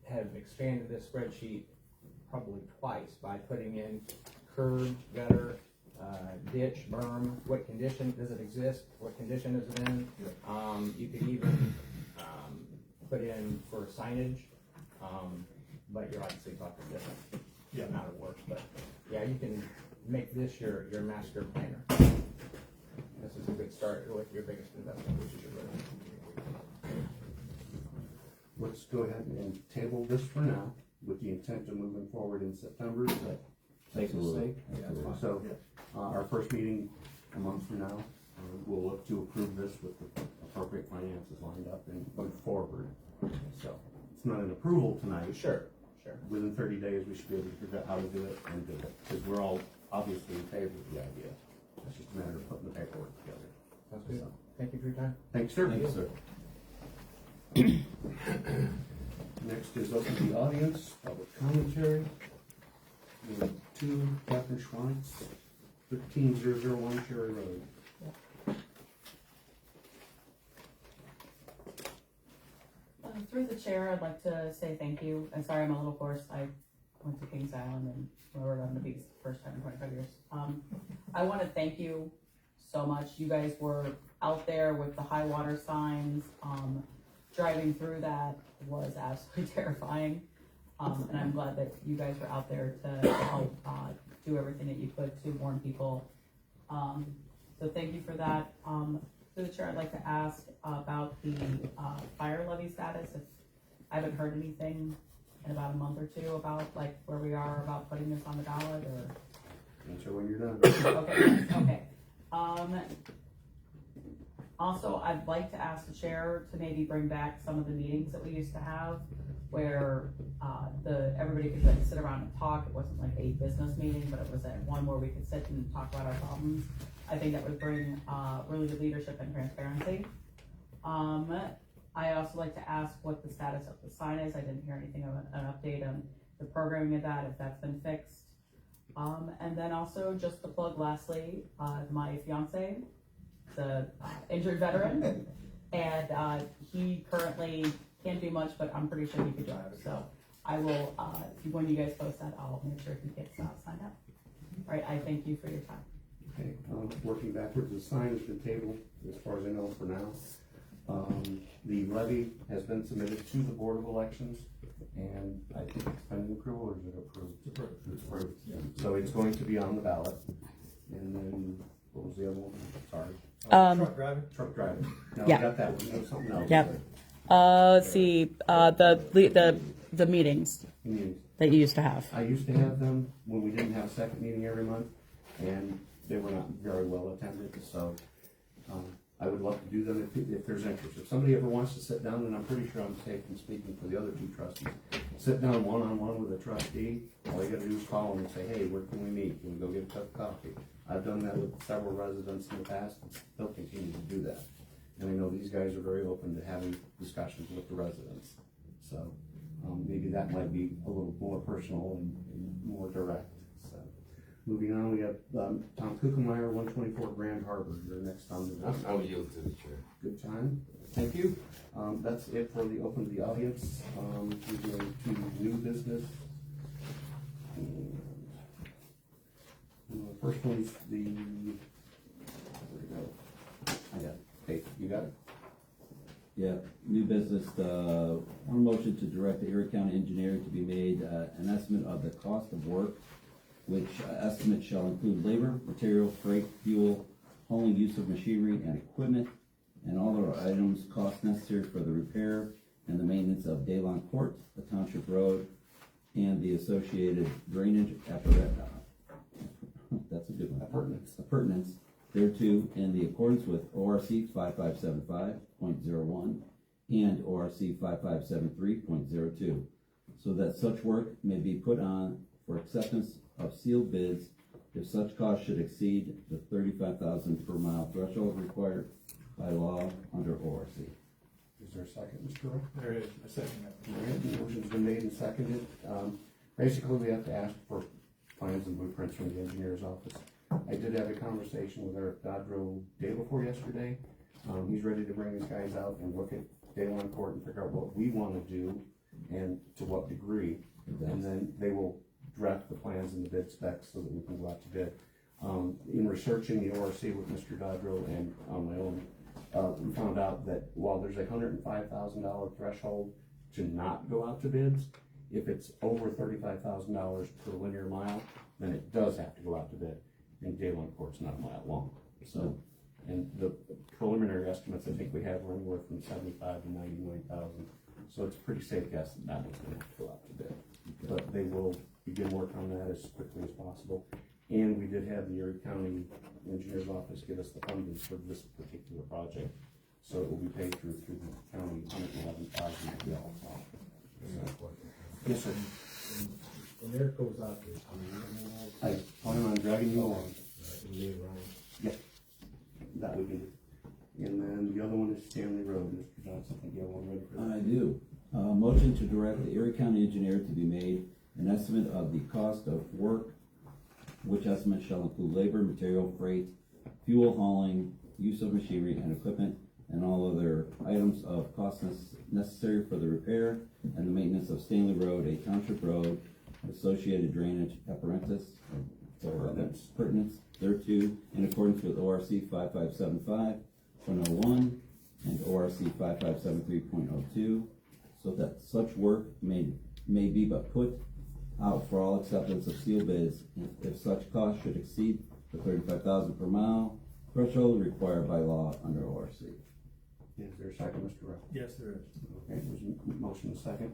have expanded this spreadsheet probably twice by putting in curb, gutter, ditch, berm, what condition does it exist, what condition is it in. You could even put in for signage, but you're obviously talking different amount of work. But yeah, you can make this your master planner. This is a good start with your biggest investment, which is your road. Let's go ahead and table this for now, with the intent of moving forward in September, is that safe to say? Absolutely. So, our first meeting a month from now, we'll look to approve this with the appropriate finances lined up and move forward. So, it's not an approval tonight. Sure. Within 30 days, we should be able to figure out how to do it and do it, because we're all obviously in favor of the idea. It's just a matter of putting the paperwork together. Sounds good. So, Thank you for your time. thanks, sir. Thank you, sir. Next is open to the audience, public commentary. We have two, Captain Schweitz, 13001 Cherry Road. Through the chair, I'd like to say thank you, and sorry I'm a little hoarse. I went to Kings Island and rode on the beach the first time in 25 years. I want to thank you so much. You guys were out there with the high water signs. Driving through that was absolutely terrifying, and I'm glad that you guys were out there to help do everything that you could to warn people. So thank you for that. Through the chair, I'd like to ask about the fire levy status. If I haven't heard anything in about a month or two about like where we are about putting this on the ballot, or Answer when you're done. okay. Also, I'd like to ask the chair to maybe bring back some of the meetings that we used to have where everybody could like sit around and talk. It wasn't like a business meeting, but it was one where we could sit and talk about our problems. I think that would bring really good leadership and transparency. I also like to ask what the status of the sign is. I didn't hear anything of an update on the programming of that, if that's been fixed. And then also just to plug lastly, my fiance, the injured veteran, and he currently can't do much, but I'm pretty sure he could drive. So I will, when you guys post that, I'll make sure he gets signed up. All right, I thank you for your time. Okay, working backwards, the sign has been tabled, as far as I know for now. The levy has been submitted to the Board of Elections, and I think it's pending approval, or is it approved? It's approved. Yeah. So it's going to be on the ballot. And then, what was the other one? Sorry. Truck driving? Truck driving. No, Yeah. I got that one. You know, something else. Yep. Let's see, the meetings Meetings. that you used to have. I used to have them when we didn't have a second meeting every month, and they were not very well attended, so I would love to do them if there's interest. If somebody ever wants to sit down, and I'm pretty sure I'm safe in speaking for the other two trustees, sit down one-on-one with a trustee, all you gotta do is call them and say, hey, where can we meet? Can we go get a cup of coffee? I've done that with several residents in the past, and they'll continue to do that. And I know these guys are very open to having discussions with the residents. So, maybe that might be a little more personal and more direct, so. Moving on, we have, Tom Kuchenmeyer, 124 Grand Harbor, you're next on the list. I'll yield to the chair. Good time, thank you. That's it for the open to the audience. We're going to new business. And, the first one's the, where'd it go? I got it. Hey, you got it? Yeah, new business, one motion to direct the Erie County engineer to be made, an estimate of the cost of work, which estimate shall include labor, material, freight, fuel, hauling, use of machinery and equipment, and all other items, costs necessary for the repair and the maintenance of Daylon Court, the Township Road, and the associated drainage apparatus. That's a good one. Appurtenance thereto in the accordance with ORC 5575.01 and ORC 5573.02, so that such work may be put on for acceptance of sealed bids if such cost should exceed the 35,000 per mile threshold required by law under ORC. Is there a second, Mr. Roy? There is, I second that. All right, the motion's been made and seconded. Basically, we have to ask for plans and blueprints from the engineer's office. I did have a conversation with Eric Dodro day before yesterday. He's ready to bring these guys out and look at Daylon Court and figure out what we wanna do and to what degree. And then they will draft the plans and the bid specs so that we can go out to bid. In researching the ORC with Mr. Dodro and on my own, we found out that while there's $105,000 threshold to not go out to bids, if it's over $35,000 per linear mile, then it does have to go out to bid. And Daylon Court's not a mile long, so, and the preliminary estimates I think we have were anywhere from 75 to 99,000. So it's a pretty safe guess that that one's gonna have to go out to bid. But they will begin work on that as quickly as possible. And we did have the Erie County Engineer's Office give us the funding for this particular project. So it will be paid through the county, $111,000. Yes, sir. And there it goes out there. I plan on dragging you along. Yeah, that would be. And then the other one is Stanley Road, Mr. Johnson, I think you have one ready for that. I do. Motion to direct the Erie County engineer to be made an estimate of the cost of work, which estimate shall include labor, material, freight, fuel hauling, use of machinery and equipment, and all other items of cost necessary for the repair and the maintenance of Stanley Road, a township road, associated drainage apparatus, pertinence thereto, in accordance with ORC 5575.01 and ORC 5573.02, so that such work may be but put out for all acceptance of sealed bids if such cost should exceed the 35,000 per mile threshold required by law under ORC. Is there a second, Mr. Ruff? Yes, there is. Okay, there's a motion and a second.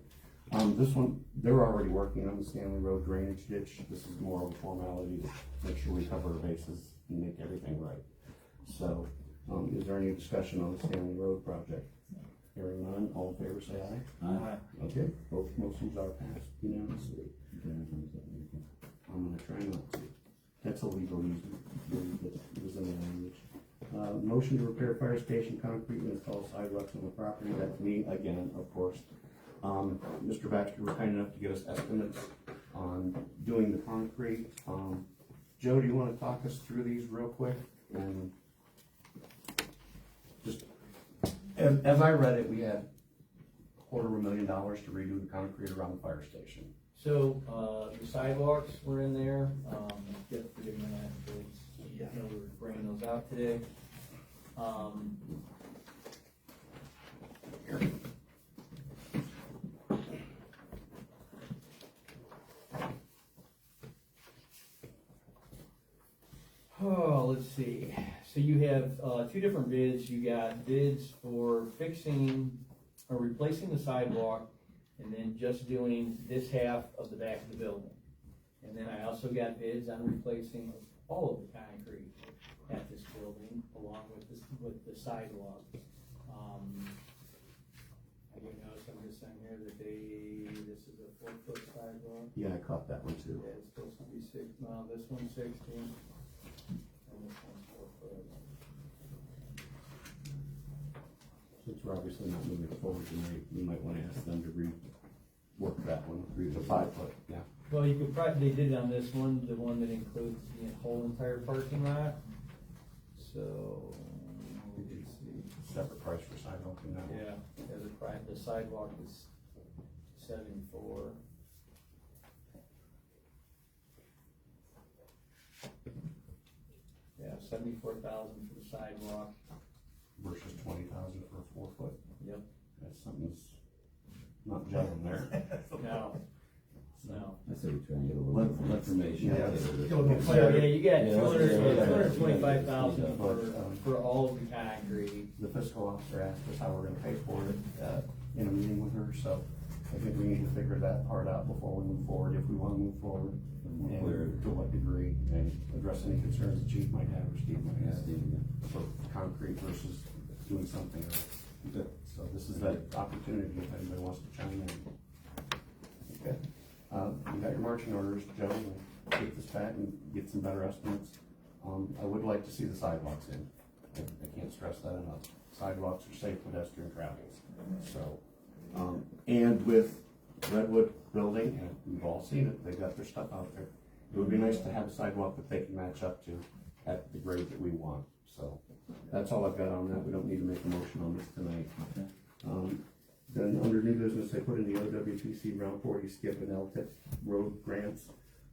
This one, they're already working on the Stanley Road drainage ditch. This is more of a formality to make sure we cover our bases and make everything right. So, is there any discussion on the Stanley Road project? Hearing none, all in favor say aye. Aye. Okay, both motions are passed unanimously. I'm gonna try not to. That's a legal reason, it was in the language. Motion to repair fire station concrete and install sidewalks on the property. That's me again, of course. Mr. Baxter was kind enough to give us estimates on doing the concrete. Joe, do you want to talk us through these real quick? And just, as I read it, we had $250,000 to redo the concrete around the fire station. So, the sidewalks were in there, Jeff, forgive me on that, because, you know, we were bringing those out today. Oh, let's see, so you have, two different bids. You got bids for fixing or replacing the sidewalk and then just doing this half of the back of the building. And then I also got bids on replacing all of the concrete at this building, along with the sidewalk. I do notice on this on here that this is a 4-foot sidewalk. Yeah, I caught that one too. Yeah, it's supposed to be 6, no, this one's 16, and this one's 4 foot. since we're obviously not moving forward tonight, we might wanna ask them to rework that one, the 5 foot, yeah. Well, you could probably, they did it on this one, the one that includes the whole entire parking lot. So, let's see. Separate price for sidewalk and that one. Yeah, the sidewalk is 74. Yeah, 74,000 for the sidewalk. Versus 20,000 for a 4 foot. Yep. That's something's not gelling there. No, no. I say we try and get a little bit more information. Yeah. out of it. Go with So, yeah, you got Yeah, let's do that. 225,000 But, for all of the concrete. the fiscal officer asked us how we're gonna pay for it, in a meeting with her, so I think we need to figure that part out before we move forward, if we wanna move forward. More And clear. to what degree, and address any concerns the chief might have, or Steve might Yeah, have, Steve, yeah. for concrete versus doing something else. Okay. So this is that opportunity if anybody wants to chime in. Okay, you got your marching orders, Joe, and get this back and get some better estimates. I would like to see the sidewalks in. I can't stress that enough. Sidewalks are safe pedestrian travel. So, and with Redwood Building, and we've all seen it, they've got their stuff out there. It would be nice to have a sidewalk that they can match up to at the grade that we want. So that's all I've got on that. We don't need to make a motion on this tonight. Then under new business, I put in the OWPC Round 40 Skip and LTIP road grants.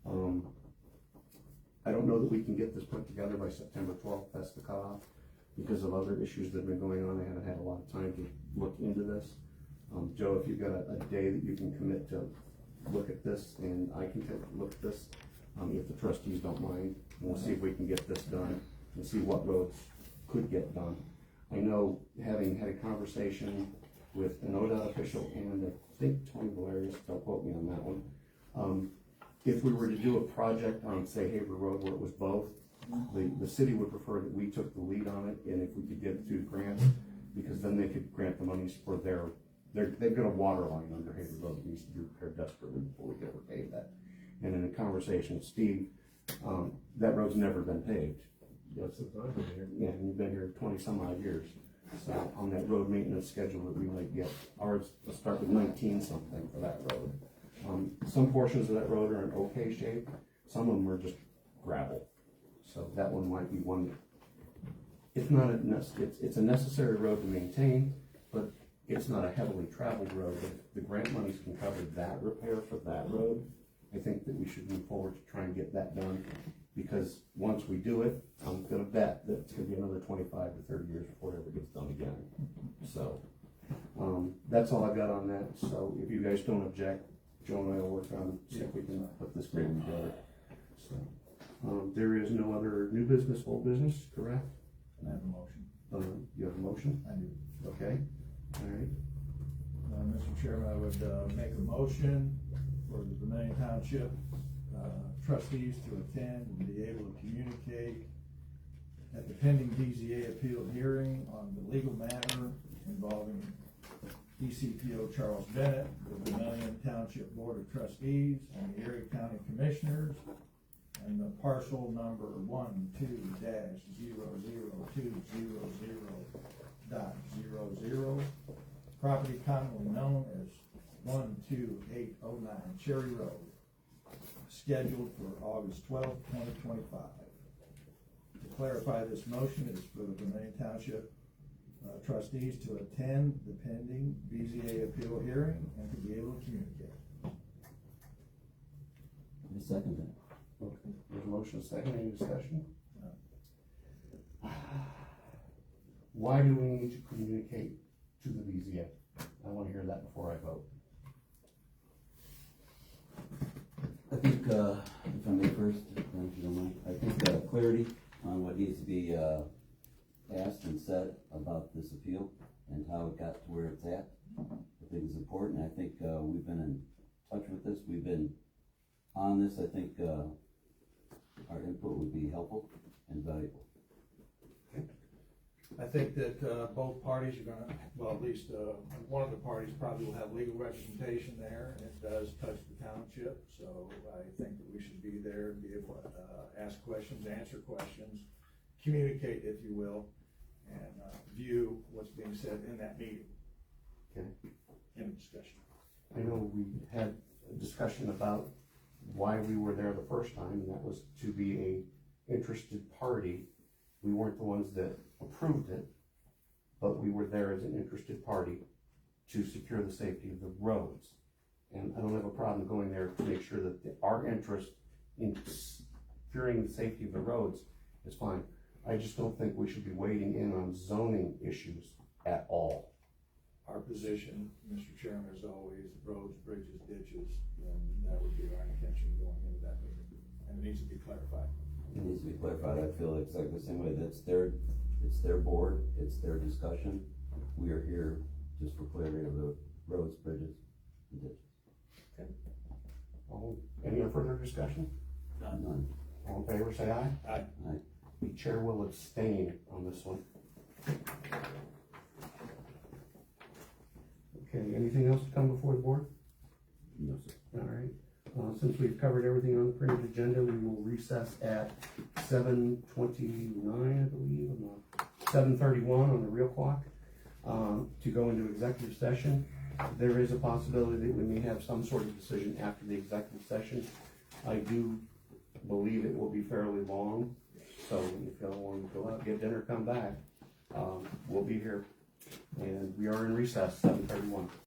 I don't know that we can get this put together by September 12th, that's the cutoff. Because of other issues that have been going on, I haven't had a lot of time to look into this. Joe, if you've got a day that you can commit to look at this, and I can take a look at this, if the trustees don't mind, we'll see if we can get this done, and see what roads could get done. I know, having had a conversation with an ODOT official and I think Tony Valerius, don't quote me on that one. If we were to do a project on, say, Haver Road where it was both, the city would prefer that we took the lead on it, and if we could get through grants, because then they could grant the monies for they've got a water line under Haver Road that needs to be repaired desperately before we can ever pave that. And in a conversation with Steve, that road's never been paved. Yes, it's on here. Yeah, and you've been here 20 some odd years. So on that road maintenance schedule that we might get, ours will start with 19 something for that road. Some portions of that road are in okay shape, some of them are just gravel. So that one might be one, it's not it's a necessary road to maintain, but it's not a heavily traveled road. If the grant monies can cover that repair for that road, I think that we should move forward to try and get that done. Because once we do it, I'm gonna bet that it's gonna be another 25 to 30 years before it ever gets done again. So, that's all I've got on that. So if you guys don't object, Joe and I will work on, see if we can put this grant together. So, there is no other new business, old business, correct? Can I have a motion? You have a motion? I do. Okay, all right. Mr. Chairman, I would, make a motion for the Vermilion Township, trustees to attend and be able to communicate at the pending BZA appeal hearing on the legal matter involving DCPO Charles Bennett, the Vermilion Township Board of Trustees, and the Erie County Commissioners, and the parcel number 12-00200.00, property commonly known as 12809 Cherry Road, scheduled for August 12th, 2025. To clarify, this motion is for the Vermilion Township trustees to attend the pending BZA appeal hearing and to be able to communicate. I second that. Okay, there's a motion, second, any discussion? Why do we need to communicate to the BZA? I wanna hear that before I vote. I think, if I may first, if you don't mind, I think, clarity on what needs to be, asked and said about this appeal and how it got to where it's at, I think is important. I think, we've been in touch with this, we've been on this. I think, our input would be helpful and valuable. I think that, both parties are gonna, well, at least, one of the parties probably will have legal representation there, and it does touch the township, so I think that we should be there and be able to, ask questions, answer questions, communicate, if you will, view what's being said in that meeting. Okay. In the discussion. I know we had a discussion about why we were there the first time, and that was to be a interested party. We weren't the ones that approved it, but we were there as an interested party to secure the safety of the roads. And I don't have a problem going there to make sure that our interest in securing the safety of the roads is fine. I just don't think we should be wading in on zoning issues at all. Our position, Mr. Chairman, is always roads, bridges, ditches, and that would be our intention going into that meeting. And it needs to be clarified. It needs to be clarified. I feel exactly the same way. It's their board, it's their discussion. We are here just for clarity of the roads, bridges, and ditches. Any further discussion? None. All in favor, say aye. Aye. Aye. The chair will abstain on this one. Okay, anything else to come before the board? No, sir. All right, since we've covered everything on the printed agenda, we will recess at 7:29, I believe, 7:31 on the real clock, to go into executive session. There is a possibility that we may have some sort of decision after the executive session. I do believe it will be fairly long, so if y'all want to go out, get dinner, come back, we'll be here. And we are in recess, 7:31.